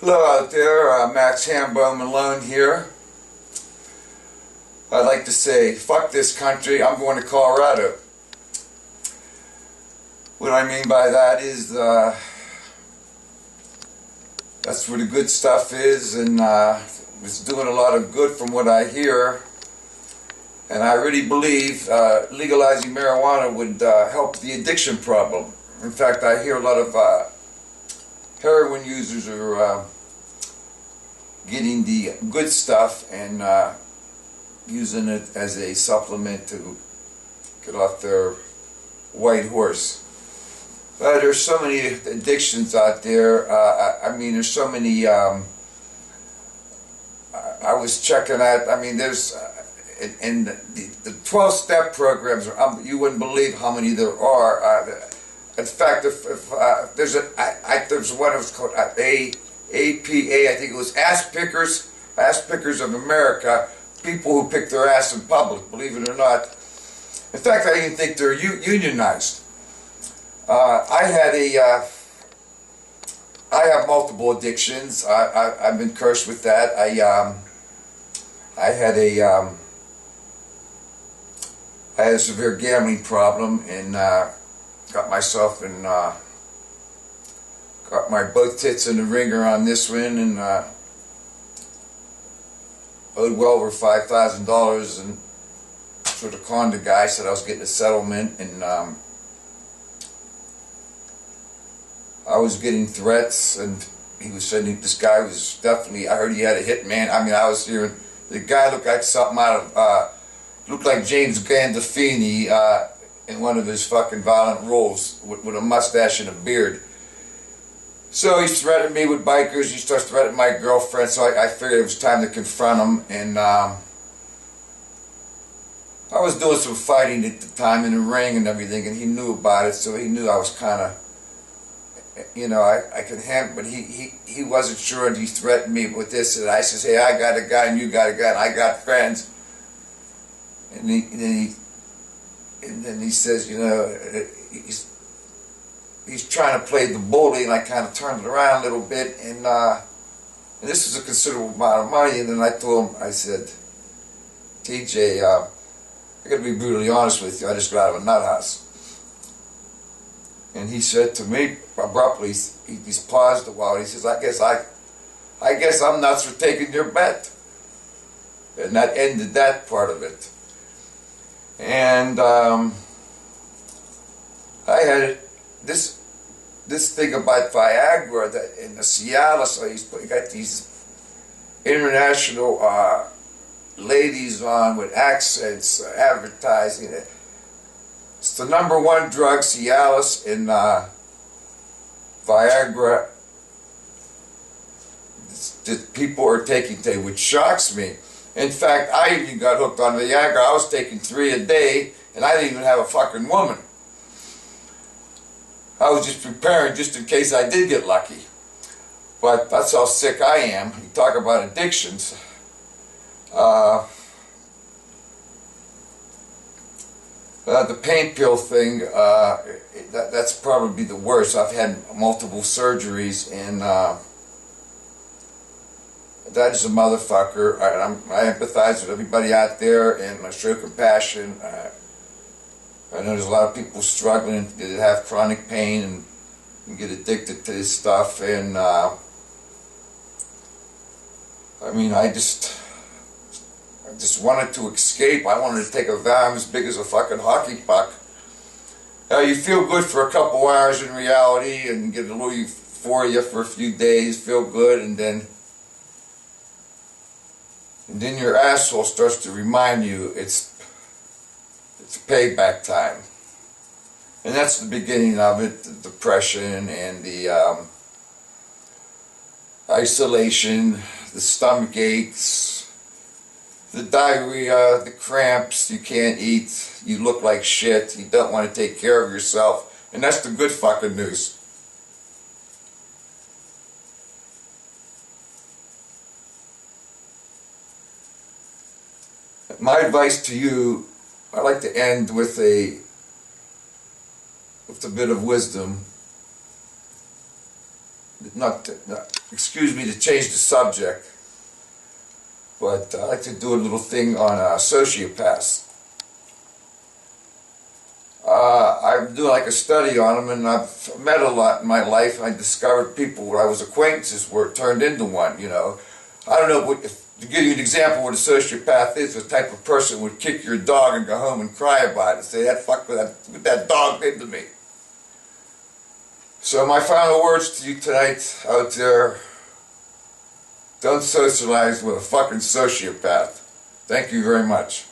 Hello out there, Max Hambone Malone here. I'd like to say, fuck this country, I'm going to Colorado. What I mean by that is, that's where the good stuff is, and it's doing a lot of good from what I hear. And I really believe legalizing marijuana would help the addiction problem. In fact, I hear a lot of heroin users are getting the good stuff and using it as a supplement to get off their white horse. But there's so many addictions out there. I mean, there's so many. I was checking out. I mean, there's and the 12-step programs. You wouldn't believe how many there are. In fact, if there's there's one that was called APA, I think it was Ass Pickers of America, people who pick their ass in public, believe it or not. In fact, I even think they're unionized. I have multiple addictions. I've been cursed with that. I had a severe gambling problem and got myself in. Got my both tits in the ringer on this one, and owed well over $5,000, and sort of conned the guy, said I was getting a settlement, and I was getting threats, and he was sending, this guy was definitely, I heard he had a hitman. I mean, I was hearing, the guy looked like something out of, looked like James Gandolfini in one of his fucking violent roles, with a mustache and a beard. So he threatened me with bikers, he starts threatening my girlfriend, so I figured it was time to confront him, and I was doing some fighting at the time in the ring and everything, and he knew about it, so he knew I was kind of, you know, I could handle, but he wasn't sure, and he threatened me with this, and I said, hey, I got a gun, and you got a gun, I got friends, and then he says, you know, he's trying to play the bully, and I kind of turned it around a little bit, and this was a considerable amount of money, and then I told him, I said, TJ, I got to be brutally honest with you, I just got out of a nut house. And he said to me, abruptly, he's paused a while, he says, I guess I'm nuts for taking your bet. And that ended that part of it. And I had this thing about Viagra that in the Seattle, so he's got these international ladies on with accents advertising it. It's the #1 drug, Cialis, and Viagra that people are taking today, which shocks me. In fact, I even got hooked on Viagra. I was taking 3 a day, and I didn't even have a fucking woman. I was just preparing just in case I did get lucky. But that's how sick I am. You talk about addictions. The pain pill thing, that's probably the worst. I've had multiple surgeries, and that is a motherfucker. I empathize with everybody out there, and I show compassion. I know there's a lot of people struggling that have chronic pain and get addicted to this stuff, and I mean, I just wanted to escape. I wanted to take a vow as big as a fucking hockey puck. You feel good for a couple hours in reality and get a little euphoria for a few days, feel good, and then your asshole starts to remind you it's payback time. And that's the beginning of it, the depression and the isolation, the stomach aches, the diarrhea, the cramps, you can't eat, you look like shit, you don't want to take care of yourself, and that's the good fucking news. My advice to you, I like to end with a bit of wisdom. excuse me to change the subject, but I'd like to do a little thing on sociopaths. I'm doing like a study on them, and I've met a lot in my life. I discovered people where I was acquaintances where it turned into one, you know. I don't know, to give you an example what a sociopath is, the type of person would kick your dog and go home and cry about it and say, what that dog did to me. So my final words to you tonight out there, don't socialize with a fucking sociopath. Thank you very much.